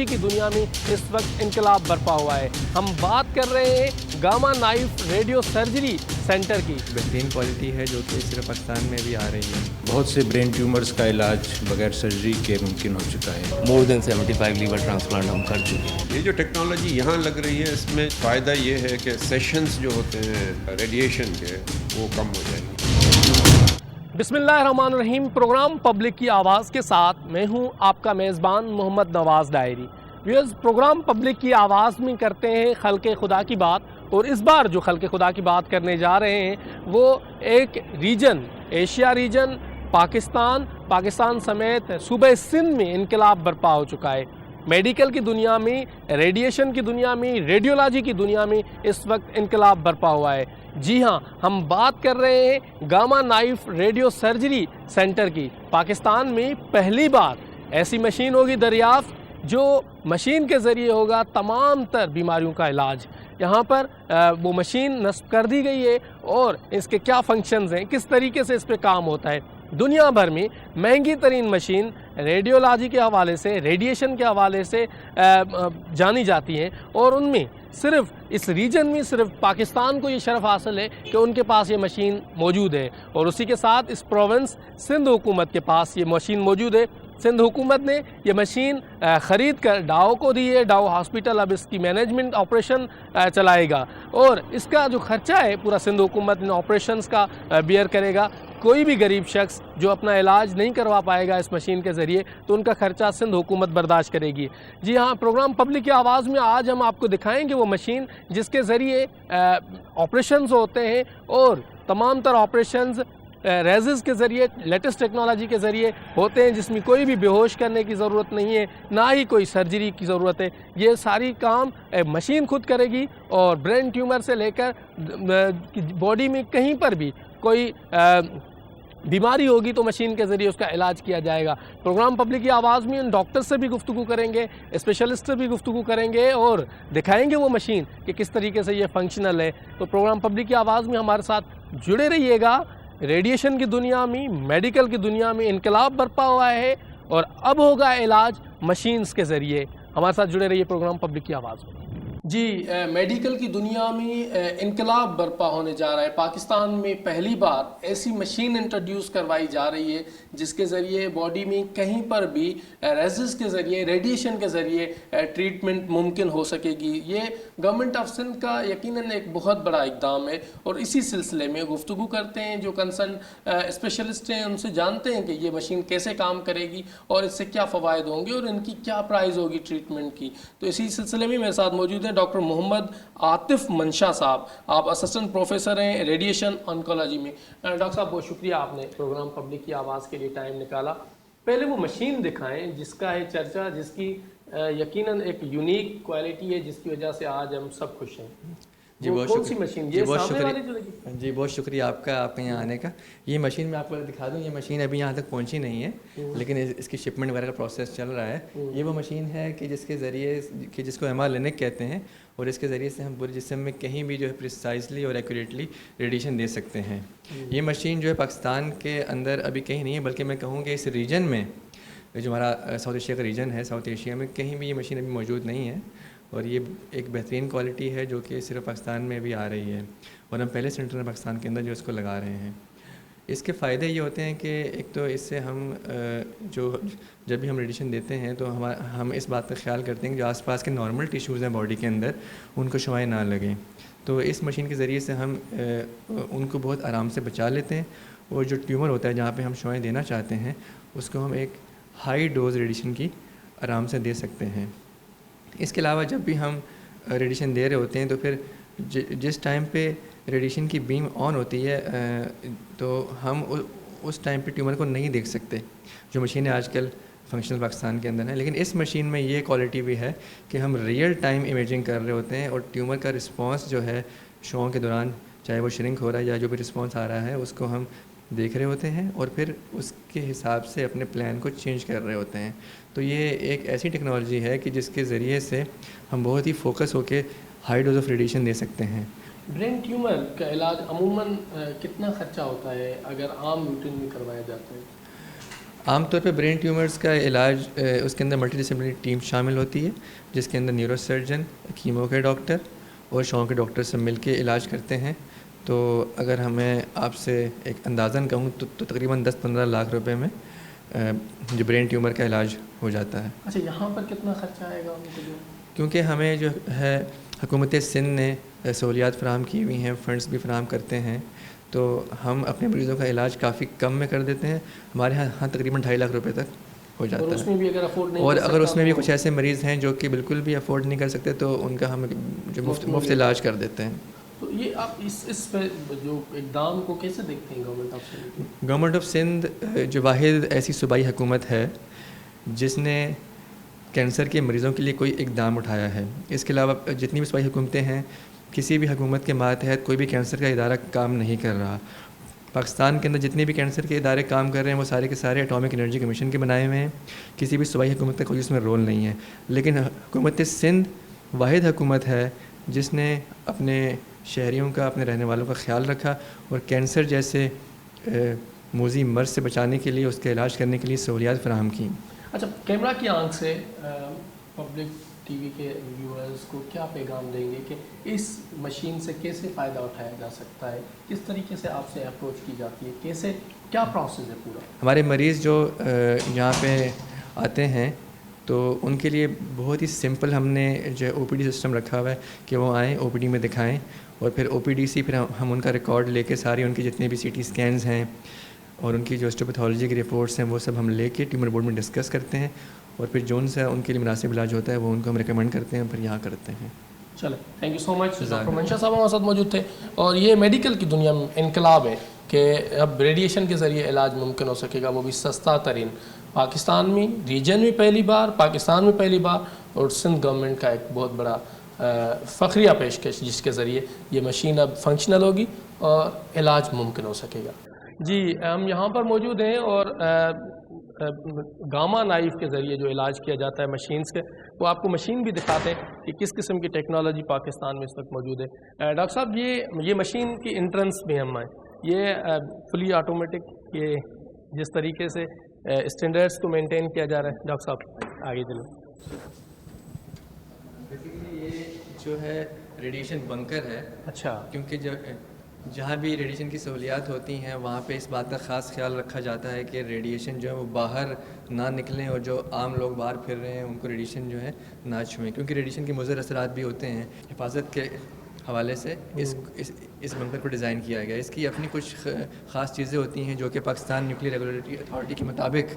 Radiology کی دنیا میں اس وقت انقلاب برپا ہوا ہے۔ ہم بات کر رہے ہیں gamma knife radio surgery centre کی۔ بہترین کوالٹی ہے جو کہ صرف پاکستان میں بھی آ رہی ہے۔ بہت سے برین ٹیومرز کا علاج بغیر سرجری کے ممکن ہو چکا ہے۔ مور دین 75 لیور ٹرانسپلانٹ ہم کر چکے ہیں۔ یہ جو ٹیکنالوجی یہاں لگ رہی ہے، اس میں فائدہ یہ ہے کہ سیشنز جو ہوتے ہیں ریڈیشن کے وہ کم ہو جائیں گے۔ بسم اللہ الرحمن الرحیم۔ پروگرام پبلک کی آواز کے ساتھ میں ہوں آپ کا میزبان محمد نواز ڈائری۔ ویورز، پروگرام پبلک کی آواز میں کرتے ہیں خلق خدا کی بات، اور اس بار جو خلق خدا کی بات کرنے جا رہے ہیں وہ ایک ریجن، ایشیا ریجن، پاکستان سمیت صوبہ سندھ میں انقلاب برپا ہو چکا ہے۔ میڈیکل کی دنیا میں، ریڈیشن کی دنیا میں، ریڈیولوجی کی دنیا میں اس وقت انقلاب برپا ہوا ہے۔ جی ہاں، ہم بات کر رہے ہیں gamma knife radio surgery centre کی۔ پاکستان میں پہلی بار ایسی مشین ہوگی دریافت جو مشین کے ذریعے ہوگا تمام تر بیماریوں کا علاج۔ یہاں پر وہ مشین نصب کر دی گئی ہے اور اس کے کیا فنکشنز ہیں، کس طریقے سے اس پہ کام ہوتا ہے۔ دنیا بھر میں مہنگی ترین مشین ریڈیولوجی کے حوالے سے، ریڈیشن کے حوالے سے جانی جاتی ہیں، اور ان میں صرف اس ریجن میں صرف پاکستان کو یہ شرف حاصل ہے کہ ان کے پاس یہ مشین موجود ہے، اور اسی کے ساتھ اس پروونس سندھ حکومت کے پاس یہ مشین موجود ہے۔ سندھ حکومت نے یہ مشین خرید کر ڈاؤ کو دی ہے۔ ڈاؤ ہاسپٹل اب اس کی مینجمنٹ آپریشن چلائے گا، اور اس کا جو خرچہ ہے پورا سندھ حکومت ان آپریشنز کا بیئر کرے گا۔ کوئی بھی غریب شخص جو اپنا علاج نہیں کروا پائے گا اس مشین کے ذریعے تو ان کا خرچہ سندھ حکومت برداشت کرے گی۔ جی ہاں، پروگرام پبلک کی آواز میں آج ہم آپ کو دکھائیں گے وہ مشین جس کے ذریعے آپریشنز ہوتے ہیں، اور تمام تر آپریشنز ریزز کے ذریعے، لیٹسٹ ٹیکنالوجی کے ذریعے ہوتے ہیں، جس میں کوئی بھی بے ہوش کرنے کی ضرورت نہیں ہے، نہ ہی کوئی سرجری کی ضرورت ہے۔ یہ ساری کام مشین خود کرے گی، اور برین ٹیومر سے لے کر باڈی میں کہیں پر بھی کوئی بیماری ہوگی تو مشین کے ذریعے اس کا علاج کیا جائے گا۔ پروگرام پبلک کی آواز میں ان ڈاکٹر سے بھی گفتگو کریں گے، اسپیشلسٹ سے بھی گفتگو کریں گے، اور دکھائیں گے وہ مشین کہ کس طریقے سے یہ فنکشنل ہے۔ تو پروگرام پبلک کی آواز میں ہمارے ساتھ جڑے رہیے گا۔ ریڈیشن کی دنیا میں، میڈیکل کی دنیا میں انقلاب برپا ہوا ہے، اور اب ہوگا علاج مشینز کے ذریعے۔ ہمارے ساتھ جڑے رہیے پروگرام پبلک کی آواز میں۔ جی، میڈیکل کی دنیا میں انقلاب برپا ہونے جا رہا ہے۔ پاکستان میں پہلی بار ایسی مشین انٹروڈیوس کروائی جا رہی ہے جس کے ذریعے باڈی میں کہیں پر بھی ریزز کے ذریعے، ریڈیشن کے ذریعے ٹریٹمنٹ ممکن ہو سکے گی۔ یہ گورنمنٹ آف سندھ کا یقیناً ایک بہت بڑا اقدام ہے، اور اسی سلسلے میں گفتگو کرتے ہیں جو کنسرن اسپیشلسٹ ہیں، ان سے جانتے ہیں کہ یہ مشین کیسے کام کرے گی اور اس سے کیا فوائد ہوں گے اور ان کی کیا پرائز ہوگی ٹریٹمنٹ کی۔ تو اسی سلسلے میں میرے ساتھ موجود ہیں ڈاکٹر محمد عاطف منشا صاحب۔ آپ اسسٹنٹ پروفیسر ہیں ریڈیشن آنکولوجی میں۔ ڈاکٹر صاحب، بہت شکریہ آپ نے پروگرام پبلک کی آواز کے لیے ٹائم نکالا۔ پہلے وہ مشین دکھائیں جس کا ہے چرچا، جس کی یقیناً ایک یونیک کوالٹی ہے، جس کی وجہ سے آج ہم سب خوش ہیں۔ جی بہت کون سی مشین؟ یہ سامنے والی جو لگی؟ جی بہت شکریہ آپ کا یہاں آنے کا۔ یہ مشین میں آپ کو دکھا دوں، یہ مشین ابھی یہاں تک پہنچی نہیں ہے، لیکن اس کی شپمنٹ وغیرہ کا پروسیس چل رہا ہے۔ یہ وہ مشین ہے کہ جس کے ذریعے کہ جس کو ایم آر لینک کہتے ہیں، اور اس کے ذریعے سے ہم پورے جسم میں کہیں بھی جو ہے پریسائزلی اور ایکوریٹلی ریڈیشن دے سکتے ہیں۔ یہ مشین جو ہے پاکستان کے اندر ابھی کہیں نہیں ہے، بلکہ میں کہوں کہ اس ریجن میں جو ہمارا ساؤتھ ایشیا کا ریجن ہے، ساؤتھ ایشیا میں کہیں بھی یہ مشین ابھی موجود نہیں ہے، اور یہ ایک بہترین کوالٹی ہے جو کہ صرف پاکستان میں بھی آ رہی ہے، اور ہم پہلے سینٹر ہیں پاکستان کے اندر جو اس کو لگا رہے ہیں۔ اس کے فائدے یہ ہوتے ہیں کہ ایک تو اس سے ہم جب بھی ہم ریڈیشن دیتے ہیں تو ہم اس بات کا خیال کرتے ہیں کہ جو آس پاس کے نارمل ٹیشوز ہیں باڈی کے اندر ان کو شعاعیں نہ لگیں، تو اس مشین کے ذریعے سے ہم ان کو بہت آرام سے بچا لیتے ہیں، اور جو ٹیومر ہوتا ہے جہاں پہ ہم شعاعیں دینا چاہتے ہیں اس کو ہم ایک ہائی ڈوز ریڈیشن کی آرام سے دے سکتے ہیں۔ اس کے علاوہ جب بھی ہم ریڈیشن دے رہے ہوتے ہیں تو پھر جس ٹائم پہ ریڈیشن کی بیم آن ہوتی ہے تو ہم اس ٹائم پہ ٹیومر کو نہیں دیکھ سکتے، جو مشینیں آج کل فنکشنل پاکستان کے اندر ہیں۔ لیکن اس مشین میں یہ کوالٹی بھی ہے کہ ہم ریئل ٹائم امیجنگ کر رہے ہوتے ہیں، اور ٹیومر کا رسپانس جو ہے شعاؤں کے دوران، چاہے وہ شرنک ہو رہا ہے یا جو بھی رسپانس آ رہا ہے، اس کو ہم دیکھ رہے ہوتے ہیں، اور پھر اس کے حساب سے اپنے پلان کو چینج کر رہے ہوتے ہیں۔ تو یہ ایک ایسی ٹیکنالوجی ہے کہ جس کے ذریعے سے ہم بہت ہی فوکس ہو کے ہائی ڈوز آف ریڈیشن دے سکتے ہیں۔ برین ٹیومر کا علاج عموماً کتنا خرچہ ہوتا ہے اگر عام روٹین میں کروایا جاتا ہے؟ عام طور پہ برین ٹیومرز کا علاج اس کے اندر ملٹی ڈسپلنری ٹیم شامل ہوتی ہے، جس کے اندر نیورو سرجن، کیمو کے ڈاکٹر اور شوق کے ڈاکٹر سب مل کے علاج کرتے ہیں. تو اگر ہمیں آپ سے ایک اندازاً کہوں تو تقریباً 10-15 لاکھ روپے میں جو برین ٹیومر کا علاج ہو جاتا ہے. اچھا، یہاں پر کتنا خرچہ آئے گا ان کو؟ کیونکہ ہمیں جو ہے حکومت سندھ نے سہولیات فراہم کی ہوئی ہیں، فنڈز بھی فراہم کرتے ہیں، تو ہم اپنے مریضوں کا علاج کافی کم میں کر دیتے ہیں. ہمارے ہاں تقریباً 2.5 لاکھ روپے تک ہو جاتا ہے. اس میں بھی اگر افورڈ نہیں اور اگر اس میں بھی کچھ ایسے مریض ہیں جو کہ بالکل بھی افورڈ نہیں کر سکتے تو ان کا ہم جو مفت علاج کر دیتے ہیں. تو یہ آپ اس پہ جو اقدام کو کیسے دیکھتے ہیں government of Sindh? Government of Sindh جو واحد ایسی صوبائی حکومت ہے جس نے کینسر کے مریضوں کے لیے کوئی اقدام اٹھایا ہے. اس کے علاوہ جتنی بھی صوبائی حکومتیں ہیں، کسی بھی حکومت کے ماتحت کوئی بھی کینسر کا ادارہ کام نہیں کر رہا. پاکستان کے اندر جتنے بھی کینسر کے ادارے کام کر رہے ہیں وہ سارے کے سارے اٹامک انرجی کمیشن کے بنائے ہوئے ہیں. کسی بھی صوبائی حکومت کا کوئی اس میں رول نہیں ہے. لیکن حکومت سندھ واحد حکومت ہے جس نے اپنے شہریوں کا، اپنے رہنے والوں کا خیال رکھا اور کینسر جیسے موذی مرض سے بچانے کے لیے، اس کے علاج کرنے کے لیے سہولیات فراہم کی. اچھا، کیمرہ کی آنکھ سے پبلک ٹی وی کے ویورز کو کیا پیغام دیں گے کہ اس مشین سے کیسے فائدہ اٹھایا جا سکتا ہے؟ کس طریقے سے آپ سے اپروچ کی جاتی ہے؟ کیسے، کیا پروسیس ہے پورا؟ ہمارے مریض جو یہاں پہ آتے ہیں تو ان کے لیے بہت ہی سمپل ہم نے جو ہے OPD سسٹم رکھا ہوا ہے کہ وہ آئیں OPD میں دکھائیں، اور پھر OPD سے پھر ہم ان کا ریکارڈ لے کے ساری ان کی جتنے بھی CT اسکینز ہیں اور ان کی جو ہسٹوپیتھولوجی کی رپورٹس ہیں وہ سب ہم لے کے ٹیومر بورڈ میں ڈسکس کرتے ہیں، اور پھر جو ان سے ان کے لیے مناسب علاج ہوتا ہے وہ ان کو ہم ریکمینڈ کرتے ہیں، پھر یہاں کرتے ہیں. چلیں، thank you so much. Doctor منشا صاحب ہمارے ساتھ موجود تھے. اور یہ میڈیکل کی دنیا میں انقلاب ہے کہ اب ریڈیشن کے ذریعے علاج ممکن ہو سکے گا، وہ بھی سستا ترین. پاکستان میں ریجن میں پہلی بار، پاکستان میں پہلی بار، اور سندھ گورنمنٹ کا ایک بہت بڑا فخریہ پیشکش جس کے ذریعے یہ مشین اب فنکشنل ہوگی اور علاج ممکن ہو سکے گا. جی، ہم یہاں پر موجود ہیں اور گاما نائف کے ذریعے جو علاج کیا جاتا ہے مشینز کے، وہ آپ کو مشین بھی دکھاتے ہیں کہ کس قسم کی ٹیکنالوجی پاکستان میں اس وقت موجود ہے. ڈاکٹر صاحب، یہ مشین کی انٹرنس میں ہم آئیں، یہ فلی آٹومیٹک، یہ جس طریقے سے اسٹینڈرڈس کو مینٹین کیا جا رہا ہے. ڈاکٹر صاحب آگے چلیں. بیسیکلی یہ جو ہے ریڈیشن بنکر ہے. اچھا، کیونکہ جہاں بھی ریڈیشن کی سہولیات ہوتی ہیں وہاں پہ اس بات کا خاص خیال رکھا جاتا ہے کہ ریڈیشن جو ہے وہ باہر نہ نکلیں، اور جو عام لوگ باہر پھر رہے ہیں ان کو ریڈیشن جو ہے نہ چھوئیں، کیونکہ ریڈیشن کے مضر اثرات بھی ہوتے ہیں. حفاظت کے حوالے سے اس بنکر کو ڈیزائن کیا گیا. اس کی اپنی کچھ خاص چیزیں ہوتی ہیں جو کہ پاکستان نیوکلیئر ریگولیٹری اتھارٹی کے مطابق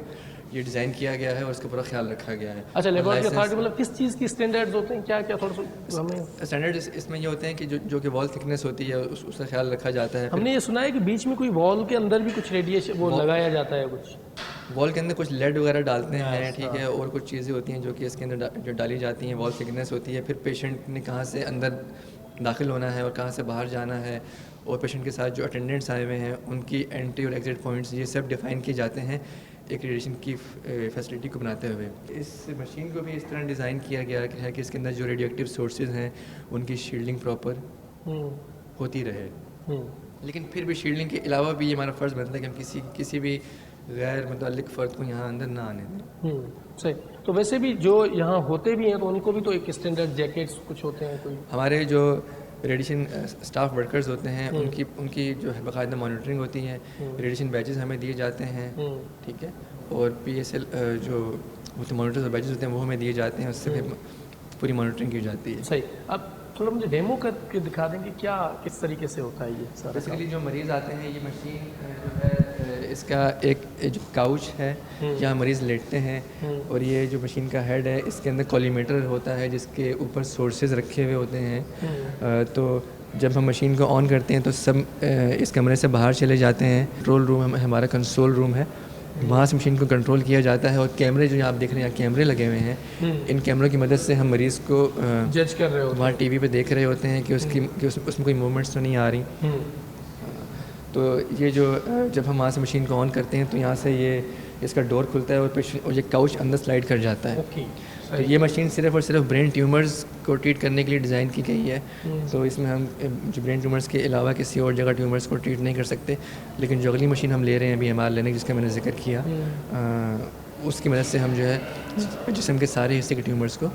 یہ ڈیزائن کیا گیا ہے اور اس کا پورا خیال رکھا گیا ہے. اچھا، لیبارٹری اتھارٹی مطلب کس چیز کی اسٹینڈرڈز ہوتے ہیں؟ کیا تھوڑا سا ہمیں اسٹینڈرڈ اس میں یہ ہوتے ہیں کہ جو کہ وال تھکنیس ہوتی ہے اس کا خیال رکھا جاتا ہے. ہم نے یہ سنا ہے کہ بیچ میں کوئی وال کے اندر بھی کچھ ریڈیشن وہ لگایا جاتا ہے، کچھ وال کے اندر کچھ لیڈ وغیرہ ڈالتے ہیں، ٹھیک ہے، اور کچھ چیزیں ہوتی ہیں جو کہ اس کے اندر جو ڈالی جاتی ہیں. وال تھکنیس ہوتی ہے، پھر پیشنٹ نے کہاں سے اندر داخل ہونا ہے اور کہاں سے باہر جانا ہے، اور پیشنٹ کے ساتھ جو اٹینڈنٹس آئے ہوئے ہیں ان کی انٹری اور ایگزٹ پوائنٹس، یہ سب ڈیفائن کیے جاتے ہیں ایک ریڈیشن کی فیسلٹی کو بناتے ہوئے. اس مشین کو بھی اس طرح ڈیزائن کیا گیا ہے کہ اس کے اندر جو ریڈیو ایکٹیو سورسز ہیں ان کی شیلڈنگ پراپر ہوتی رہے. لیکن پھر بھی شیلڈنگ کے علاوہ بھی یہ ہمارا فرض بنتا ہے کہ ہم کسی بھی غیر متعلق فرد کو یہاں اندر نہ آنے دیں. صحیح. تو ویسے بھی جو یہاں ہوتے بھی ہیں تو ان کو بھی تو ایک اسٹینڈرڈ جیکٹس کچھ ہوتے ہیں کوئی؟ ہمارے جو ریڈیشن اسٹاف ورکرز ہوتے ہیں ان کی جو ہے باقاعدہ مانیٹرنگ ہوتی ہے. ریڈیشن بیچز ہمیں دیے جاتے ہیں، ٹھیک ہے، اور PSL جو مانیٹرز اور بیچز ہوتے ہیں وہ ہمیں دیے جاتے ہیں، اس سے پوری مانیٹرنگ کی جاتی ہے. صحیح. اب تھوڑا مجھے ڈیمو کر کے دکھا دیں کہ کیا کس طریقے سے ہوتا ہے یہ سارا؟ بیسیکلی جو مریض آتے ہیں، یہ مشین جو ہے اس کا ایک جو کاؤچ ہے جہاں مریض لیٹتے ہیں، اور یہ جو مشین کا ہیڈ ہے اس کے اندر کولیمیٹر ہوتا ہے جس کے اوپر سورسز رکھے ہوئے ہوتے ہیں. تو جب ہم مشین کو آن کرتے ہیں تو سب اس کمرے سے باہر چلے جاتے ہیں. کنٹرول روم ہمارا کنسول روم ہے، وہاں سے مشین کو کنٹرول کیا جاتا ہے، اور کیمرے جو آپ دیکھ رہے ہیں کیمرے لگے ہوئے ہیں، ان کیمروں کی مدد سے ہم مریض کو جج کر رہے ہوتے ہیں. وہاں ٹی وی پہ دیکھ رہے ہوتے ہیں کہ اس میں کوئی موومنٹس تو نہیں آ رہی. تو یہ جب ہم وہاں سے مشین کو آن کرتے ہیں تو یہاں سے یہ اس کا ڈور کھلتا ہے اور یہ کاؤچ اندر سلائڈ کر جاتا ہے. تو یہ مشین صرف اور صرف برین ٹیومرز کو ٹریٹ کرنے کے لیے ڈیزائن کی گئی ہے. تو اس میں ہم جو برین ٹیومرز کے علاوہ کسی اور جگہ ٹیومرز کو ٹریٹ نہیں کر سکتے, لیکن جو اگلی مشین ہم لے رہے ہیں ابھی MR لینے جس کا میں نے ذکر کیا, اس کی مدد سے ہم جو ہے جسم کے سارے حصے کے ٹیومرز کو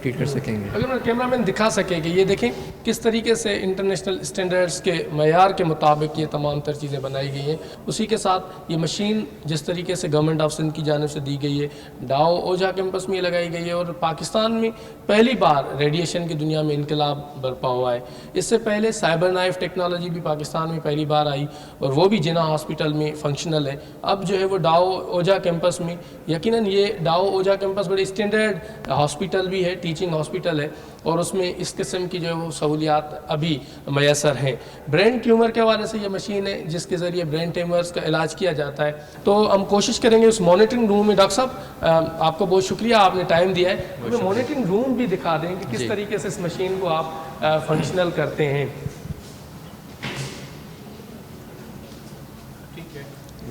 ٹریٹ کر سکیں گے. اگر کیمرہ مین دکھا سکے کہ یہ دیکھیں کس طریقے سے انٹرنیشنل اسٹینڈرڈس کے معیار کے مطابق یہ تمام تر چیزیں بنائی گئی ہیں. اسی کے ساتھ یہ مشین جس طریقے سے گورنمنٹ آف سندھ کی جانب سے دی گئی ہے, ڈاؤ اوجھا کیمپس میں لگائی گئی ہے, اور پاکستان میں پہلی بار ریڈیشن کی دنیا میں انقلاب برپا ہوا ہے. اس سے پہلے سائبر نائف ٹیکنالوجی بھی پاکستان میں پہلی بار آئی, اور وہ بھی جناح ہاسپٹل میں فنکشنل ہے. اب جو ہے وہ ڈاؤ اوجھا کیمپس میں, یقیناً یہ ڈاؤ اوجھا کیمپس بڑے اسٹینڈرڈ ہاسپٹل بھی ہے, ٹیچنگ ہاسپٹل ہے, اور اس میں اس قسم کی جو ہے وہ سہولیات ابھی میسر ہیں. برین ٹیومر کے حوالے سے یہ مشین ہے جس کے ذریعے برین ٹیومرز کا علاج کیا جاتا ہے. تو ہم کوشش کریں گے اس مانیٹرنگ روم میں, ڈاکٹر صاحب آپ کو بہت شکریہ, آپ نے ٹائم دیا ہے, ہمیں مانیٹرنگ روم بھی دکھا دیں کہ کس طریقے سے اس مشین کو آپ فنکشنل کرتے ہیں.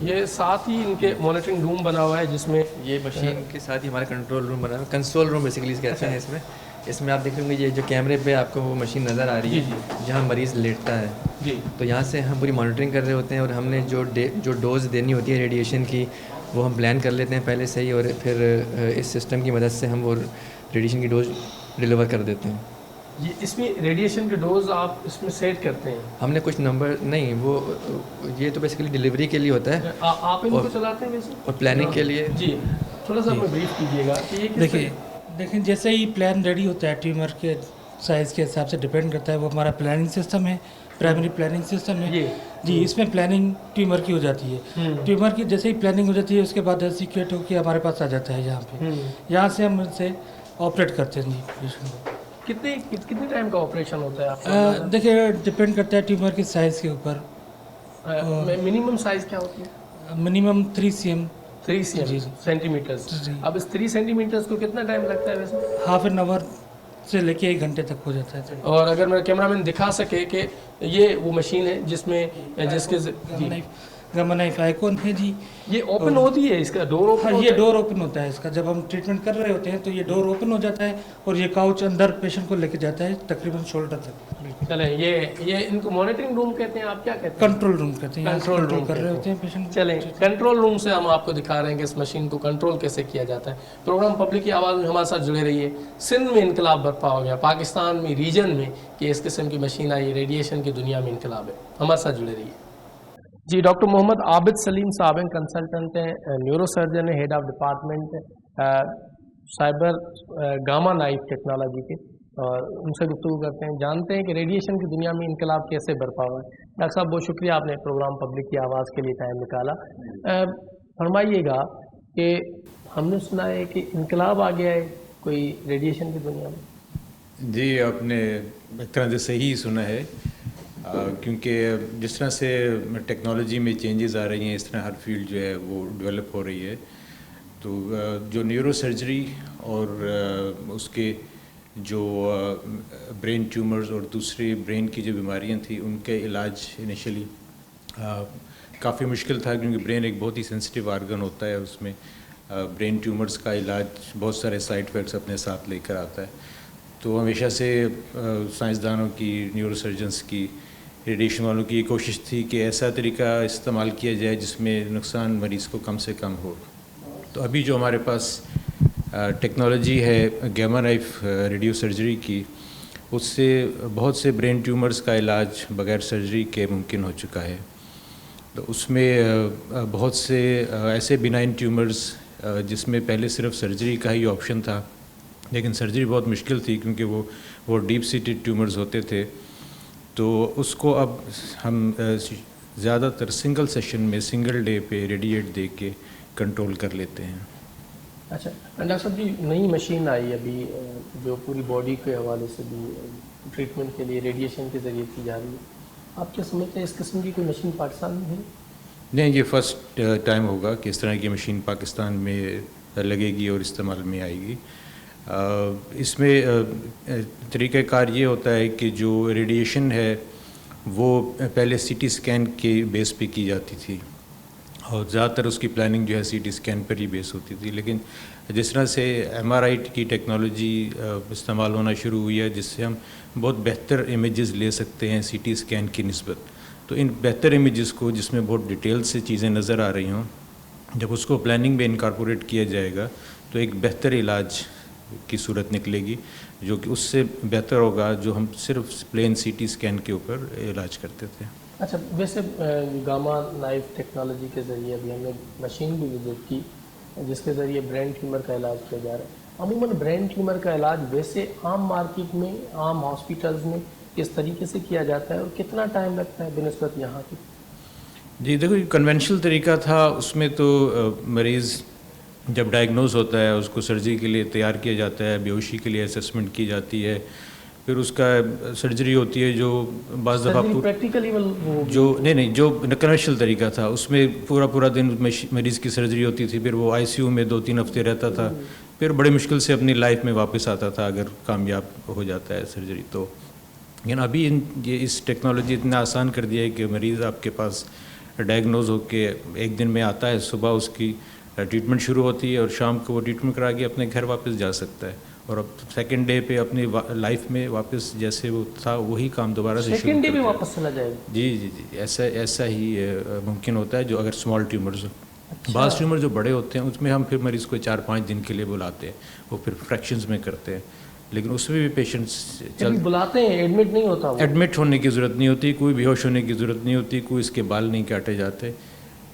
یہ ساتھ ہی ان کے مانیٹرنگ روم بنا ہوا ہے جس میں یہ مشین کے ساتھ ہی ہمارا کنٹرول روم بنا ہوا ہے, کنسول روم بیسیکلی کہتے ہیں. اس میں آپ دیکھیں گے یہ جو کیمرے پہ آپ کو وہ مشین نظر آ رہی ہے جہاں مریض لیٹتا ہے, تو یہاں سے ہم پوری مانیٹرنگ کر رہے ہوتے ہیں, اور ہم نے جو ڈوز دینی ہوتی ہے ریڈیشن کی وہ ہم پلان کر لیتے ہیں پہلے سے ہی, اور پھر اس سسٹم کی مدد سے ہم وہ ریڈیشن کی ڈوز ڈلیور کر دیتے ہیں. یہ اس میں ریڈیشن کے ڈوز آپ اس میں سیٹ کرتے ہیں؟ ہم نے کچھ نمبر نہیں, وہ یہ تو بیسیکلی ڈلیوری کے لیے ہوتا ہے. آپ ان کو چلاتے ہیں ویسے اور پلاننگ کے لیے جی تھوڑا سا ہمیں بریف کیجیے گا کہ یہ دیکھیں جیسے ہی پلان ریڈی ہوتا ہے ٹیومر کے سائز کے حساب سے ڈپینڈ کرتا ہے, وہ ہمارا پلاننگ سسٹم ہے, پرائمری پلاننگ سسٹم ہے جی. اس میں پلاننگ ٹیومر کی ہو جاتی ہے, ٹیومر کی جیسے ہی پلاننگ ہو جاتی ہے اس کے بعد ایکسیکیوٹ ہو کے ہمارے پاس آ جاتا ہے یہاں پہ, یہاں سے ہم سے آپریٹ کرتے ہیں جی. کتنے ٹائم کا آپریشن ہوتا ہے؟ دیکھیے ڈپینڈ کرتا ہے ٹیومر کے سائز کے اوپر. منیمم سائز کیا ہوتی ہے؟ Minimum 3 cm 3 centimetres. اب اس 3 سینٹی میٹرز کو کتنا ٹائم لگتا ہے ویسے؟ ½ an hour سے لے کے 1 گھنٹے تک ہو جاتا ہے. اور اگر میرا کیمرہ مین دکھا سکے کہ یہ وہ مشین ہے جس میں جس کے گاما نائف آئیکن ہے جی. یہ اوپن ہوتی ہے, اس کا ڈور اوپن؟ ہاں, یہ ڈور اوپن ہوتا ہے اس کا. جب ہم ٹریٹمنٹ کر رہے ہوتے ہیں تو یہ ڈور اوپن ہو جاتا ہے, اور یہ کاؤچ اندر پیشنٹ کو لے کے جاتا ہے تقریباً شولڈر تک. چلیں یہ ان کو مانیٹرنگ روم کہتے ہیں, آپ کیا کہتے ہیں؟ کنٹرول روم کہتے ہیں. کنٹرول روم کر رہے ہوتے ہیں پیشنٹ. چلیں کنٹرول روم سے ہم آپ کو دکھا رہے ہیں کہ اس مشین کو کنٹرول کیسے کیا جاتا ہے. پروگرام پبلک کی آواز میں ہمارے ساتھ جڑے رہیے. سندھ میں انقلاب برپا ہو گیا, پاکستان میں ریجن میں کہ اس قسم کی مشین آئی, ریڈیشن کی دنیا میں انقلاب ہے. ہمارے ساتھ جڑے رہیے. جی ڈاکٹر محمد عابد سلیم صاحب ہیں, کنسلٹنٹ ہیں, نیورو سرجن ہیں, head of department cyber gamma knife technology کے, اور ان سے گفتگو کرتے ہیں, جانتے ہیں کہ ریڈیشن کی دنیا میں انقلاب کیسے برپا ہوا ہے. ڈاکٹر صاحب بہت شکریہ, آپ نے پروگرام پبلک کی آواز کے لیے ٹائم نکالا. فرمائیے گا کہ ہم نے سنا ہے کہ انقلاب آ گیا ہے کوئی ریڈیشن کی دنیا میں. جی آپ نے ایک طرح سے صحیح سنا ہے, کیونکہ جس طرح سے ٹیکنالوجی میں چینجز آ رہی ہیں اس طرح ہر فیلڈ جو ہے وہ ڈیولپ ہو رہی ہے. تو جو نیورو سرجری اور اس کے جو برین ٹیومرز اور دوسری برین کی جو بیماریاں تھیں ان کے علاج انیشلی کافی مشکل تھا, کیونکہ برین ایک بہت ہی سینسٹیو آرگن ہوتا ہے. اس میں برین ٹیومرز کا علاج بہت سارے سائیڈ افیکٹس اپنے ساتھ لے کر آتا ہے. تو ہمیشہ سے سائنسدانوں کی, نیورو سرجنس کی, ریڈیشن والوں کی یہ کوشش تھی کہ ایسا طریقہ استعمال کیا جائے جس میں نقصان مریض کو کم سے کم ہو. تو ابھی جو ہمارے پاس ٹیکنالوجی ہے گیما نائف ریڈیو سرجری کی, اس سے بہت سے برین ٹیومرز کا علاج بغیر سرجری کے ممکن ہو چکا ہے. تو اس میں بہت سے ایسے بینائن ٹیومرز جس میں پہلے صرف سرجری کا ہی آپشن تھا, لیکن سرجری بہت مشکل تھی کیونکہ وہ ڈیپ سیٹڈ ٹیومرز ہوتے تھے. تو اس کو اب ہم زیادہ تر سنگل سیشن میں سنگل ڈے پہ ریڈیٹ دے کے کنٹرول کر لیتے ہیں. اچھا ڈاکٹر صاحب جی, نئی مشین آئی ابھی جو پوری باڈی کے حوالے سے بھی ٹریٹمنٹ کے لیے ریڈیشن کے ذریعے کی جا رہی ہے, آپ کیا سمجھتے ہیں اس قسم کی کوئی مشین پاکستان میں ہے؟ نہیں, یہ فرسٹ ٹائم ہوگا کہ اس طرح کی مشین پاکستان میں لگے گی اور استعمال میں آئے گی. اس میں طریقہ کار یہ ہوتا ہے کہ جو ریڈیشن ہے وہ پہلے سی ٹی اسکین کے بیس پہ کی جاتی تھی, اور زیادہ تر اس کی پلاننگ جو ہے سی ٹی اسکین پر ہی بیس ہوتی تھی. لیکن جس طرح سے ایم آر آئی کی ٹیکنالوجی استعمال ہونا شروع ہوئی ہے جس سے ہم بہت بہتر امیجز لے سکتے ہیں سی ٹی اسکین کی نسبت, تو ان بہتر امیجز کو جس میں بہت ڈیٹیل سے چیزیں نظر آ رہی ہوں, جب اس کو پلاننگ میں انکارپوریٹ کیا جائے گا تو ایک بہتر علاج کی صورت نکلے گی, جو کہ اس سے بہتر ہوگا جو ہم صرف پلین سی ٹی اسکین کے اوپر علاج کرتے تھے. اچھا, ویسے گاما نائف ٹیکنالوجی کے ذریعے ابھی ہم نے مشین بھی وزٹ کی جس کے ذریعے برین ٹیومر کا علاج کیا جا رہا ہے. عموماً برین ٹیومر کا علاج ویسے عام مارکیٹ میں, عام ہاسپٹلز میں کس طریقے سے کیا جاتا ہے اور کتنا ٹائم لگتا ہے بنسبت یہاں کی؟ جی دیکھو, یہ کنونشنل طریقہ تھا, اس میں تو مریض جب ڈائگنوز ہوتا ہے اس کو سرجری کے لیے تیار کیا جاتا ہے, بیہوشی کے لیے اسسمنٹ کی جاتی ہے, پھر اس کا سرجری ہوتی ہے جو بعض دفعہ پریکٹیکلی جو جو کنونشنل طریقہ تھا اس میں پورا دن مریض کی سرجری ہوتی تھی, پھر وہ آئی سی یو میں 2-3 ہفتے رہتا تھا, پھر بڑے مشکل سے اپنی لائف میں واپس آتا تھا اگر کامیاب ہو جاتا ہے سرجری تو. لیکن ابھی یہ اس ٹیکنالوجی اتنا آسان کر دیا ہے کہ مریض آپ کے پاس ڈائگنوز ہو کے ایک دن میں آتا ہے, صبح اس کی ٹریٹمنٹ شروع ہوتی ہے اور شام کو وہ ٹریٹمنٹ کرا کے اپنے گھر واپس جا سکتا ہے, اور اب سیکنڈ ڈے پہ اپنی لائف میں واپس جیسے وہ تھا وہی کام دوبارہ سے سیکنڈ ڈے پہ واپس چلا جائے گا. جی ایسا ہی ممکن ہوتا ہے جو اگر اسمال ٹیومرز. بعض ٹیومر جو بڑے ہوتے ہیں اس میں ہم پھر مریض کو 4-5 دن کے لیے بلاتے ہیں, وہ پھر فریکشنز میں کرتے ہیں, لیکن اس میں بھی پیشنٹس بلاتے ہیں, ایڈمٹ نہیں ہوتا, ایڈمٹ ہونے کی ضرورت نہیں ہوتی, کوئی بے ہوش ہونے کی ضرورت نہیں ہوتی, کوئی اس کے بال نہیں کاٹے جاتے,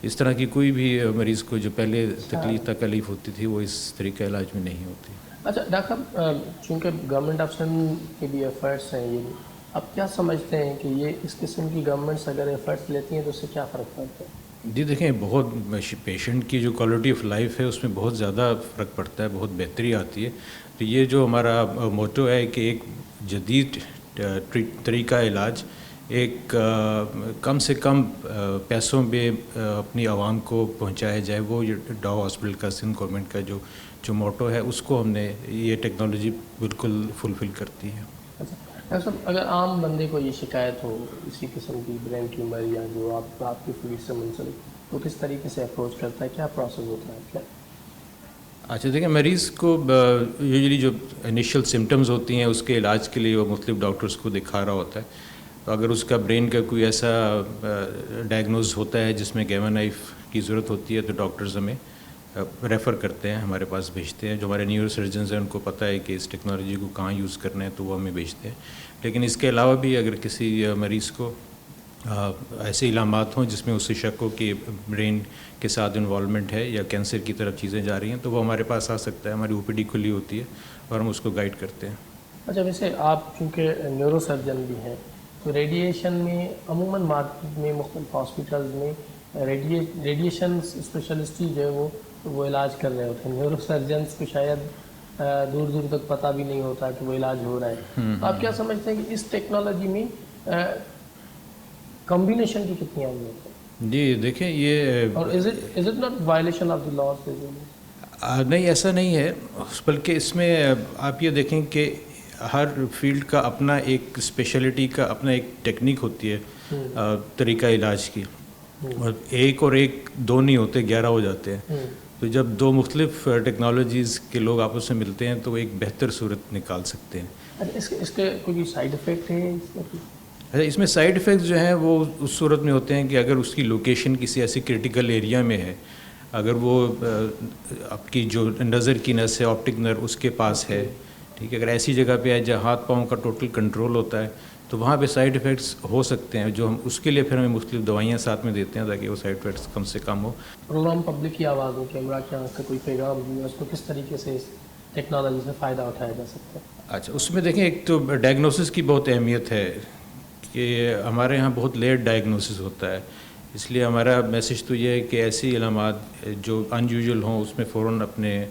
اس طرح کی کوئی بھی مریض کو جو پہلے تکلیف ہوتی تھی وہ اس طریقہ علاج میں نہیں ہوتی. اچھا ڈاکٹر صاحب, چونکہ گورنمنٹ آف سندھ کے بھی ایفرٹس ہیں, یہ اب کیا سمجھتے ہیں کہ یہ اس قسم کی گورنمنٹس اگر ایفرٹس لیتی ہیں تو اس سے کیا فرق پڑتا ہے؟ جی دیکھیں, بہت پیشنٹ کی جو کوالٹی آف لائف ہے اس میں بہت زیادہ فرق پڑتا ہے, بہت بہتری آتی ہے. تو یہ جو ہمارا موٹو ہے کہ ایک جدید طریقہ علاج ایک کم سے کم پیسوں میں اپنی عوام کو پہنچایا جائے, وہ ڈاؤ ہاسپٹل کا سندھ گورنمنٹ کا جو موٹو ہے اس کو ہم نے یہ ٹیکنالوجی بالکل فلفل کرتی ہے. ڈاکٹر صاحب, اگر عام بندے کو یہ شکایت ہو اسی قسم کی برین ٹیومر یا جو آپ کی فیلڈ سے منسلک, تو کس طریقے سے اپروچ کرتا ہے, کیا پروسیس ہوتا ہے کیا؟ اچھا دیکھیں, مریض کو یوزلی جو انیشیل سمٹمز ہوتی ہیں اس کے علاج کے لیے وہ مختلف ڈاکٹرز کو دکھا رہا ہوتا ہے. تو اگر اس کا برین کا کوئی ایسا ڈائگنوز ہوتا ہے جس میں گیما نائف کی ضرورت ہوتی ہے تو ڈاکٹرز ہمیں ریفر کرتے ہیں, ہمارے پاس بھیجتے ہیں. جو ہمارے نیورو سرجنز ہیں ان کو پتہ ہے کہ اس ٹیکنالوجی کو کہاں یوز کرنا ہے تو وہ ہمیں بھیجتے ہیں. لیکن اس کے علاوہ بھی اگر کسی مریض کو ایسے علامات ہوں جس میں اس سے شک ہو کہ برین کے ساتھ انوالومنٹ ہے یا کینسر کی طرف چیزیں جا رہی ہیں تو وہ ہمارے پاس آ سکتا ہے. ہماری او پی ڈی کھلی ہوتی ہے اور ہم اس کو گائیڈ کرتے ہیں. اچھا, ویسے آپ چونکہ نیورو سرجن بھی ہیں تو ریڈیشن میں عموماً مارکیٹ میں مختلف ہاسپٹلز میں ریڈیشن اسپیشلسٹ ہی جو ہے وہ علاج کر رہے ہوتے ہیں. نیورو سرجنس کو شاید دور تک پتہ بھی نہیں ہوتا کہ وہ علاج ہو رہا ہے. تو آپ کیا سمجھتے ہیں کہ اس ٹیکنالوجی میں کمبینیشن کی کتنی اہمیت ہے؟ جی دیکھیں, یہ اور is it not violation of the laws? نہیں, ایسا نہیں ہے, بلکہ اس میں آپ یہ دیکھیں کہ ہر فیلڈ کا اپنا ایک اسپیشلٹی کا اپنا ایک ٹیکنیک ہوتی ہے طریقہ علاج کی, اور ایک دو نہیں ہوتے, 11 ہو جاتے ہیں. تو جب دو مختلف ٹیکنالوجیز کے لوگ آپس میں ملتے ہیں تو وہ ایک بہتر صورت نکال سکتے ہیں. اس کے کوئی سائیڈ افیکٹ ہے؟ اچھا, اس میں سائیڈ افیکٹس جو ہیں وہ اس صورت میں ہوتے ہیں کہ اگر اس کی لوکیشن کسی ایسی کرٹیکل ایریا میں ہے, اگر وہ آپ کی جو نظر کی نس ہے, آپٹک نرو, اس کے پاس ہے, ٹھیک ہے, اگر ایسی جگہ پہ ہے جہاں ہاتھ پاؤں کا ٹوٹل کنٹرول ہوتا ہے تو وہاں پہ سائیڈ افیکٹس ہو سکتے ہیں, جو ہم اس کے لیے پھر ہمیں مختلف دوائیاں ساتھ میں دیتے ہیں تاکہ وہ سائیڈ افیکٹس کم سے کم ہو. پروگرام پبلک کی آواز ہو, کیمرہ کے آنکھ کا کوئی پیغام دیا, اس کو کس طریقے سے اس ٹیکنالوجی سے فائدہ اٹھایا جا سکتا ہے؟ اچھا, اس میں دیکھیں ایک تو ڈائگنوسس کی بہت اہمیت ہے کہ ہمارے ہاں بہت لیٹ ڈائگنوسس ہوتا ہے, اس لیے ہمارا میسج تو یہ ہے کہ ایسی علامات جو ان یوزول ہوں اس میں فوراً اپنے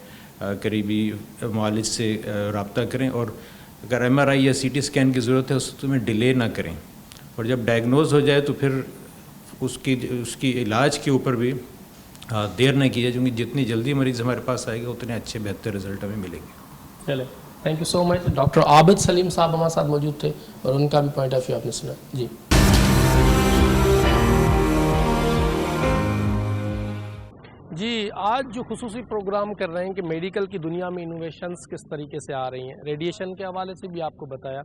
قریبی معالج سے رابطہ کریں, اور اگر ایم آر آئی یا سی ٹی اسکین کی ضرورت ہے اس میں ڈیلے نہ کریں, اور جب ڈائگنوز ہو جائے تو پھر اس کی علاج کے اوپر بھی دیر نہ کی جائے, کیونکہ جتنی جلدی مریض ہمارے پاس آئے گا اتنے اچھے بہتر رزلٹ ہمیں ملیں گے. چلے, thank you so much. Doctor Abid Saleem صاحب ہمارے ساتھ موجود تھے اور ان کا بھی پوائنٹ آف ویو آپ نے سنا. جی جی آج جو خصوصی پروگرام کر رہے ہیں کہ میڈیکل کی دنیا میں انوویشنز کس طریقے سے آ رہی ہیں، ریڈیشن کے حوالے سے بھی آپ کو بتایا،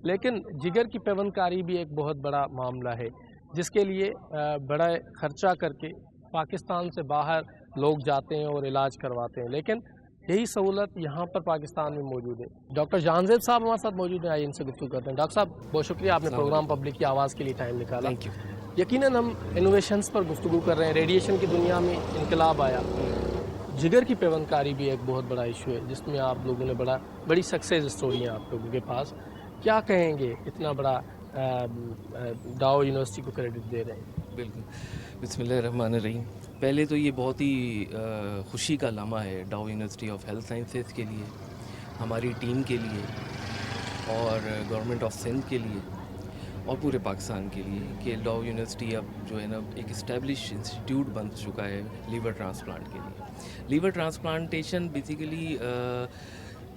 لیکن جگر کی پیوند کاری بھی ایک بہت بڑا معاملہ ہے جس کے لیے بڑا خرچہ کر کے پاکستان سے باہر لوگ جاتے ہیں اور علاج کرواتے ہیں، لیکن یہی سہولت یہاں پر پاکستان میں موجود ہے۔ ڈاکٹر جہانزیب صاحب ہمارے ساتھ موجود ہیں، آئیے ان سے گفتگو کرتے ہیں۔ ڈاکٹر صاحب بہت شکریہ، آپ نے پروگرام پبلک کی آواز کے لیے ٹائم نکالا۔ Thank you. یقیناً ہم انوویشنز پر گفتگو کر رہے ہیں، ریڈیشن کی دنیا میں انقلاب آیا، جگر کی پیوند کاری بھی ایک بہت بڑا ایشو ہے جس میں آپ لوگوں نے بڑی سکسیز اسٹوری ہیں آپ لوگوں کے پاس، کیا کہیں گے اتنا بڑا ڈاؤ یونیورسٹی کو کریڈٹ دے رہے ہیں؟ بالکل، بسم اللہ الرحمن الرحیم۔ پہلے تو یہ بہت ہی خوشی کا لمحہ ہے ڈاؤ یونیورسٹی آف ہیلتھ سائنسز کے لیے، ہماری ٹیم کے لیے اور گورنمنٹ آف سندھ کے لیے اور پورے پاکستان کے لیے کہ ڈاؤ یونیورسٹی اب جو ہے نا ایک اسٹیبلش انسٹیٹیوٹ بن چکا ہے لیور ٹرانسپلانٹ کے لیے۔ لیور ٹرانسپلانٹیشن بیسیکلی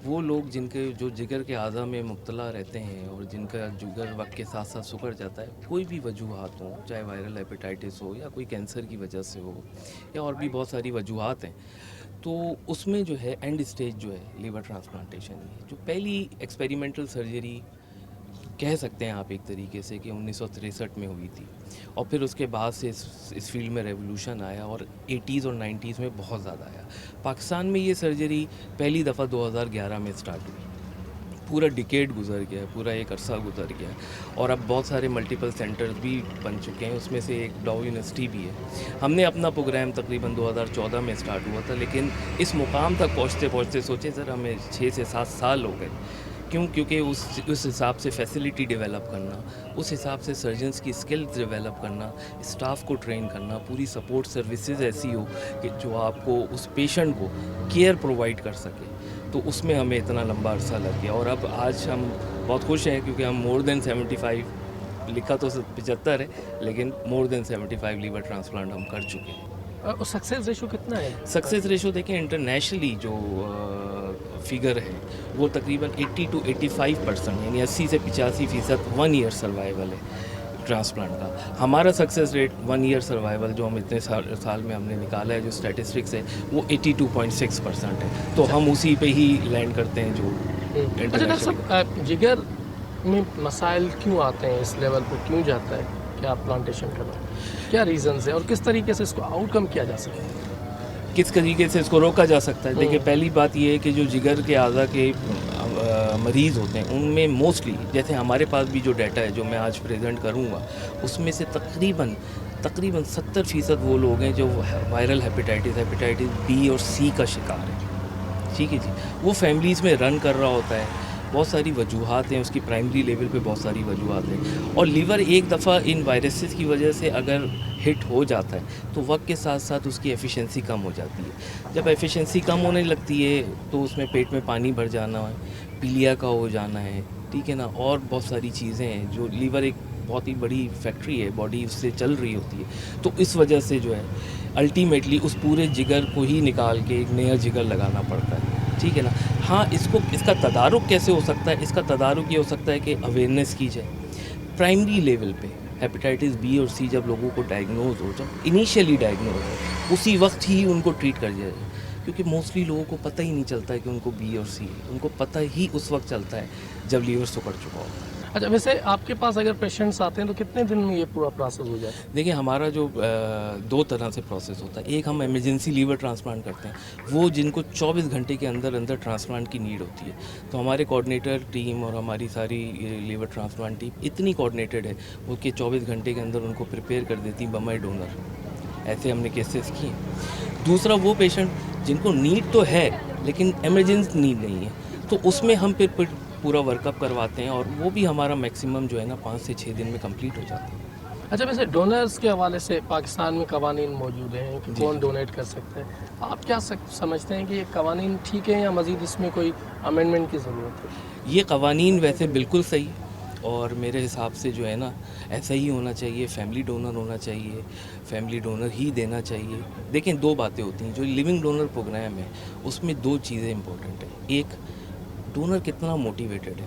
وہ لوگ جن کے جو جگر کے اعضاء میں مبتلا رہتے ہیں اور جن کا جگر وقت کے ساتھ ساتھ سکڑ جاتا ہے، کوئی بھی وجوہات ہوں، چاہے وائرل ہیپیٹائٹس ہو یا کوئی کینسر کی وجہ سے ہو یا اور بھی بہت ساری وجوہات ہیں، تو اس میں جو ہے اینڈ اسٹیج جو ہے لیور ٹرانسپلانٹیشن جو پہلی ایکسپیریمنٹل سرجری کہہ سکتے ہیں آپ ایک طریقے سے کہ 1963 میں ہوئی تھی، اور پھر اس کے بعد سے اس فیلڈ میں ریولوشن آیا اور 80s اور 90s میں بہت زیادہ آیا۔ پاکستان میں یہ سرجری پہلی دفعہ 2011 میں سٹارٹ ہوئی، پورا ڈیکیڈ گزر گیا، پورا ایک عرصہ گزر گیا، اور اب بہت سارے ملٹیپل سینٹرز بھی بن چکے ہیں، اس میں سے ایک ڈاؤ یونیورسٹی بھی ہے۔ ہم نے اپنا پروگرام تقریباً 2014 میں سٹارٹ ہوا تھا، لیکن اس مقام تک پہنچتے سوچے سر ہمیں 6 سے 7 سال ہو گئے۔ کیونکہ اس حساب سے فیسلٹی ڈیولپ کرنا، اس حساب سے سرجنز کی اسکلز ڈیولپ کرنا، اسٹاف کو ٹرین کرنا، پوری سپورٹ سروسز ایسی ہو کہ جو آپ کو اس پیشنٹ کو کیئر پرووائڈ کر سکے، تو اس میں ہمیں اتنا لمبا عرصہ لگ گیا۔ اور اب آج ہم بہت خوش ہیں کیونکہ ہم مور دین 75، لکھا تو 75 ہے لیکن مور دین 75 لیور ٹرانسپلانٹ ہم کر چکے ہیں۔ اور سکسیز ریشو کتنا ہے؟ سکسیز ریشو دیکھیں انٹرنیشنلی جو فگر ہے وہ تقریباً 80 to 85%، یعنی 80 سے 85% 1 ایئر سروائیول ہے ٹرانسپلانٹ کا۔ ہمارا سکسیز ریٹ 1 ایئر سروائیول جو ہم اتنے سال میں ہم نے نکالا ہے، جو اسٹیٹسٹکس ہے، وہ 82.6% ہے، تو ہم اسی پہ ہی لینڈ کرتے ہیں جو ڈاکٹر صاحب جگر میں مسائل کیوں آتے ہیں، اس لیول پر کیوں جاتا ہے کہ آپ پلانٹیشن کریں، کیا ریزنز ہیں اور کس طریقے سے اس کو آؤٹ کم کیا جا سکتا ہے؟ کس طریقے سے اس کو روکا جا سکتا ہے؟ دیکھیے پہلی بات یہ ہے کہ جو جگر کے اعضاء کے مریض ہوتے ہیں ان میں موسٹلی، جیسے ہمارے پاس بھی جو ڈیٹا ہے جو میں آج پریزنٹ کروں گا، اس میں سے تقریباً 70% وہ لوگ ہیں جو وائرل ہیپیٹائٹس بی اور سی کا شکار ہیں۔ ٹھیک ہے جی، وہ فیملیز میں رن کر رہا ہوتا ہے، بہت ساری وجوہات ہیں، اس کی پرائمری لیول پہ بہت ساری وجوہات ہیں، اور لیور ایک دفعہ ان وائرسز کی وجہ سے اگر ہٹ ہو جاتا ہے تو وقت کے ساتھ ساتھ اس کی ایفیشنسی کم ہو جاتی ہے۔ جب ایفیشنسی کم ہونے لگتی ہے تو اس میں پیٹ میں پانی بھر جانا ہے، پیلیا کا ہو جانا ہے، ٹھیک ہے نا، اور بہت ساری چیزیں ہیں جو لیور ایک بہت ہی بڑی فیکٹری ہے، باڈی اس سے چل رہی ہوتی ہے، تو اس وجہ سے جو ہے الٹیمیٹلی اس پورے جگر کو ہی نکال کے ایک نیا جگر لگانا پڑتا ہے، ٹھیک ہے نا۔ ہاں، اس کا تدارک کیسے ہو سکتا ہے؟ اس کا تدارک یہ ہو سکتا ہے کہ اویئرنیس کی جائے پرائمری لیول پہ۔ ہیپیٹائٹس بی اور سی جب لوگوں کو ڈائگنوز ہو، جب انیشیلی ڈائگنوز ہو، اسی وقت ہی ان کو ٹریٹ کر جائے، کیونکہ موسٹلی لوگوں کو پتہ ہی نہیں چلتا ہے کہ ان کو بی اور سی ہے، ان کو پتہ ہی اس وقت چلتا ہے جب لیور سکڑ چکا ہوتا ہے۔ اچھا، ویسے آپ کے پاس اگر پیشنٹس آتے ہیں تو کتنے دن میں یہ پورا پروسیس ہو جاتا ہے؟ دیکھیں ہمارا جو 2 طرح سے پروسیس ہوتا ہے، ایک ہم ایمرجنسی لیور ٹرانسپلانٹ کرتے ہیں، وہ جن کو 24 گھنٹے کے اندر ٹرانسپلانٹ کی نیڈ ہوتی ہے، تو ہمارے کوآرڈینیٹر ٹیم اور ہماری ساری لیور ٹرانسپلانٹ ٹیم اتنی کوآرڈینیٹڈ ہے وہ کہ 24 گھنٹے کے اندر ان کو پریپیئر کر دیتی بمائے ڈونر۔ ایسے ہم نے کیسز کیے ہیں۔ دوسرا وہ پیشنٹ جن کو نیڈ تو ہے لیکن ایمرجنسی نیڈ نہیں ہے، تو اس میں ہم پھر پورا ورک اپ کرواتے ہیں، اور وہ بھی ہمارا میکسیمم جو ہے نا 5 سے 6 دن میں کمپلیٹ ہو جاتا ہے۔ اچھا، ویسے ڈونرز کے حوالے سے پاکستان میں قوانین موجود ہیں کہ کون ڈونیٹ کر سکتا ہے، آپ کیا سمجھتے ہیں کہ یہ قوانین ٹھیک ہیں یا مزید اس میں کوئی امینڈمنٹ کی ضرورت ہے؟ یہ قوانین ویسے بالکل صحیح، اور میرے حساب سے جو ہے نا ایسا ہی ہونا چاہیے، فیملی ڈونر ہونا چاہیے، فیملی ڈونر ہی دینا چاہیے۔ دیکھیں 2 باتیں ہوتی ہیں، جو لیونگ ڈونر پروگرام ہے اس میں 2 چیزیں امپورٹنٹ ہیں۔ ایک، ڈونر کتنا موٹیویٹڈ ہے،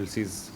LCs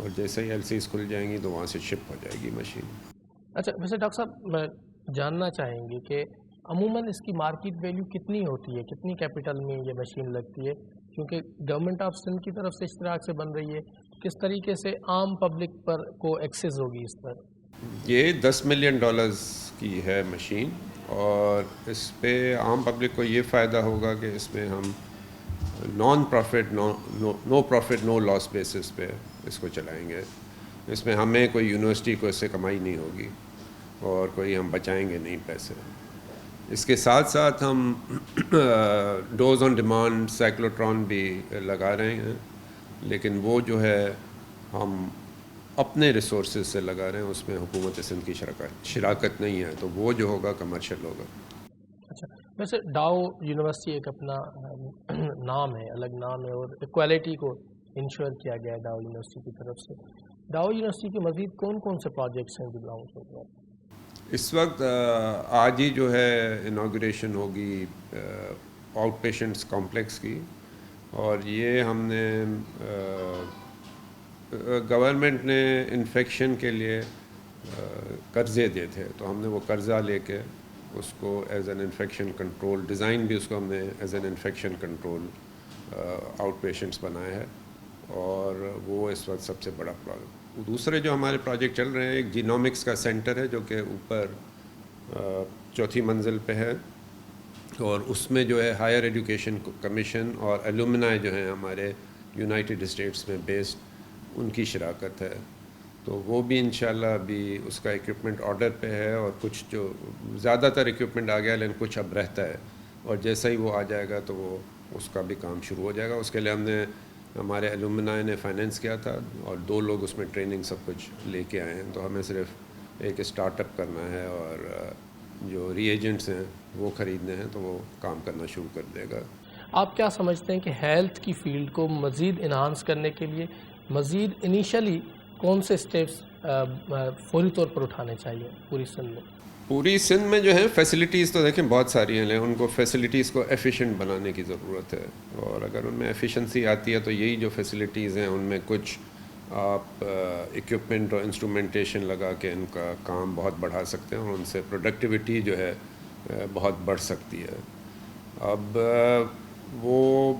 اور جیسے ہی LCs کھل جائیں گی تو وہاں سے شپ ہو جائے گی مشین. اچھا ویسے ڈاکٹر صاحب جاننا چاہیں گے کہ عموماً اس کی مارکیٹ ویلیو کتنی ہوتی ہے, کتنی کیپٹل میں یہ مشین لگتی ہے, کیونکہ گورنمنٹ آف سندھ کی طرف سے اشتراک سے بن رہی ہے, کس طریقے سے عام پبلک پر کو ایکسیس ہوگی اس پر؟ یہ $10 ملین کی ہے مشین, اور اس پہ عام پبلک کو یہ فائدہ ہوگا کہ اس میں ہم نو پروفٹ نو لاس بیسس پہ اس کو چلائیں گے. اس میں ہمیں کوئی یونیورسٹی کو اس سے کمائی نہیں ہوگی اور کوئی ہم بچائیں گے نہیں پیسے. اس کے ساتھ ساتھ ہم ڈوز آن ڈیمانڈ سائیکلوٹران بھی لگا رہے ہیں, لیکن وہ جو ہے ہم اپنے ریسورسز سے لگا رہے ہیں, اس میں حکومت سندھ کی شراکت نہیں ہے, تو وہ جو ہوگا کمرشل ہوگا. اچھا ویسے ڈاؤ یونیورسٹی ایک اپنا نام ہے, الگ نام ہے, اور ایکوالٹی کو انشور کیا گیا ہے ڈاؤ یونیورسٹی کی طرف سے. ڈاؤ یونیورسٹی کے مزید کون کون سے پروجیکٹس ہیں جو لانچ ہو گئے؟ اس وقت آج ہی جو ہے انوگریشن ہوگی آؤٹ پیشنٹس کمپلیکس کی, اور یہ ہم نے گورنمنٹ نے انفیکشن کے لیے قرضے دیے تھے, تو ہم نے وہ قرضہ لے کے اس کو as an infection control design بھی اس کو ہم نے as an infection control out patients بنایا ہے, اور وہ اس وقت سب سے بڑا پروجیکٹ. دوسرے جو ہمارے پروجیکٹ چل رہے ہیں, ایک جینومکس کا سینٹر ہے جو کہ اوپر 4تھی منزل پہ ہے, اور اس میں جو ہے ہائر ایجوکیشن کمیشن اور ایلومنائی جو ہیں ہمارے یونائٹڈ اسٹیٹس میں بیسڈ, ان کی شراکت ہے. تو وہ بھی انشاءاللہ ابھی اس کا اکوپمنٹ آرڈر پہ ہے, اور کچھ جو زیادہ تر اکوپمنٹ آ گیا لیکن کچھ اب رہتا ہے, اور جیسا ہی وہ آ جائے گا تو وہ اس کا بھی کام شروع ہو جائے گا. اس کے لیے ہم نے ہمارے ایلومنائی نے فائنینس کیا تھا, اور 2 لوگ اس میں ٹریننگ سب کچھ لے کے آئے ہیں. تو ہمیں صرف ایک اسٹارٹ اپ کرنا ہے, اور جو ری ایجنٹس ہیں وہ خریدنے ہیں, تو وہ کام کرنا شروع کر دے گا. آپ کیا سمجھتے ہیں کہ ہیلتھ کی فیلڈ کو مزید انہانس کرنے کے لیے مزید انیشلی کون سے اسٹیپس فوری طور پر اٹھانے چاہیے پوری سندھ میں؟ پوری سندھ میں جو ہے فیسلٹیز تو دیکھیں بہت ساری ہیں, لیکن ان کو فیسلٹیز کو ایفیشینٹ بنانے کی ضرورت ہے, اور اگر ان میں ایفیشنسی آتی ہے تو یہی جو فیسلٹیز ہیں ان میں کچھ آپ اکوپمنٹ اور انسٹرومنٹیشن لگا کے ان کا کام بہت بڑھا سکتے ہیں, اور ان سے پروڈکٹیوٹی جو ہے بہت بڑھ سکتی ہے. اب وہ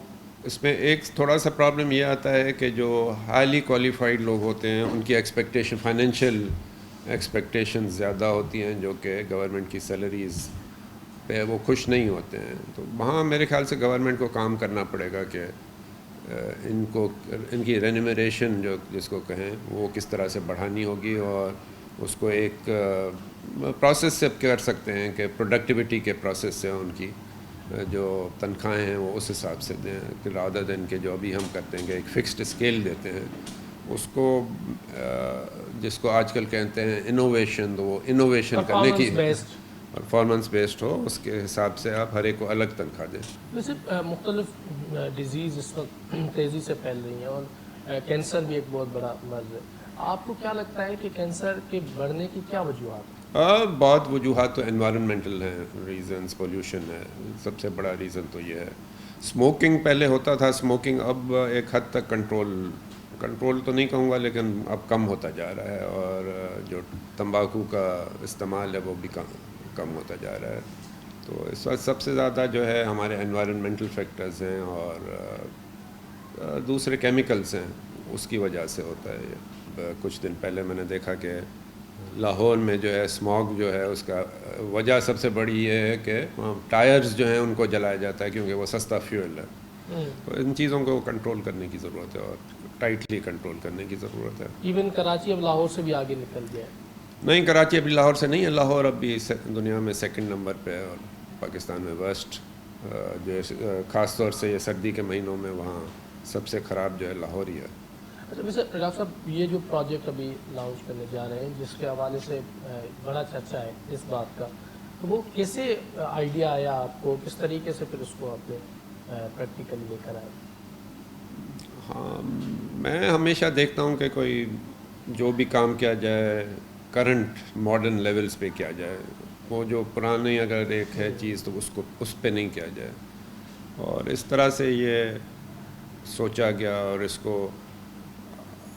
اس میں ایک تھوڑا سا پرابلم یہ آتا ہے کہ جو ہائیلی کوالیفائڈ لوگ ہوتے ہیں ان کی ایکسپیکٹیشن فائنینشیل ایکسپیکٹیشن زیادہ ہوتی ہیں, جو کہ گورنمنٹ کی سیلریز پہ وہ خوش نہیں ہوتے ہیں. تو وہاں میرے خیال سے گورنمنٹ کو کام کرنا پڑے گا کہ ان کی رینیومریشن جو جس کو کہیں وہ کس طرح سے بڑھانی ہوگی, اور اس کو ایک پروسیس سے کر سکتے ہیں کہ پروڈکٹیوٹی کے پروسیس سے ان کی جو تنخواہیں ہیں وہ اس حساب سے دیں, کہ رادر دین کہ جو ابھی ہم کرتے ہیں کہ ایک فکسڈ اسکیل دیتے ہیں اس کو, جس کو آج کل کہتے ہیں انوویشن, تو وہ انوویشن کرنے کی پرفارمنس بیسڈ ہو, اس کے حساب سے آپ ہر ایک کو الگ تنخواہ دیں. ویسے مختلف ڈیزیز اس وقت تیزی سے پھیل رہی ہیں, اور کینسر بھی ایک بہت بڑا مرض ہے. آپ کو کیا لگتا ہے کہ کینسر کے بڑھنے کی کیا وجوہات ہیں؟ بہت وجوہات تو انوائرمنٹل ہیں, ریزنس پولیوشن ہے سب سے بڑا ریزن. تو یہ ہے اسموکنگ پہلے ہوتا تھا, اسموکنگ اب ایک حد تک کنٹرول تو نہیں کہوں گا لیکن اب کم ہوتا جا رہا ہے, اور جو تمباکو کا استعمال ہے وہ بھی کم ہوتا جا رہا ہے. تو اس وقت سب سے زیادہ جو ہے ہمارے انوائرمنٹل فیکٹرز ہیں اور دوسرے کیمیکلز ہیں, اس کی وجہ سے ہوتا ہے. کچھ دن پہلے میں نے دیکھا کہ لاہور میں جو ہے اسموگ جو ہے اس کا وجہ سب سے بڑی یہ ہے کہ ٹائرز جو ہیں ان کو جلایا جاتا ہے کیونکہ وہ سستا فیول ہے. تو ان چیزوں کو کنٹرول کرنے کی ضرورت ہے, اور ٹائٹلی کنٹرول کرنے کی ضرورت ہے. ایون کراچی اب لاہور سے بھی آگے نکل گیا ہے. نہیں, کراچی ابھی لاہور سے نہیں ہے, لاہور اب بھی دنیا میں 2nd نمبر پہ ہے, اور پاکستان میں ورسٹ جو خاص طور سے یہ سردی کے مہینوں میں وہاں سب سے خراب جو ہے لاہور ہی ہے. اچھا ویسے ڈاکٹر صاحب یہ جو پروجیکٹ ابھی لانچ کرنے جا رہے ہیں جس کے حوالے سے بڑا چرچا ہے اس بات کا, تو وہ کیسے آئیڈیا آیا آپ کو, کس طریقے سے پھر اس کو آپ نے پریکٹیکلی لے کر آئے؟ ہاں, میں ہمیشہ دیکھتا ہوں کہ کوئی جو بھی کام کیا جائے کرنٹ ماڈرن لیولز پہ کیا جائے, وہ جو پرانی اگر ایک ہے چیز تو اس پہ نہیں کیا جائے. اور اس طرح سے یہ سوچا گیا, اور اس کو